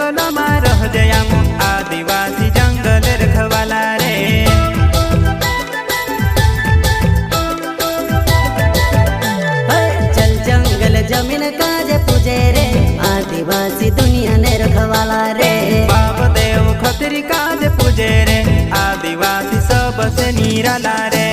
जंगल में रह जयाम आदिवासी जंगल रखवाला रे। चल जंगल जमीन काजे पूजे रे आदिवासी दुनिया ने रखवाला रे। बाप देव खतरी काज पूजे रे आदिवासी सबसे निराला रे।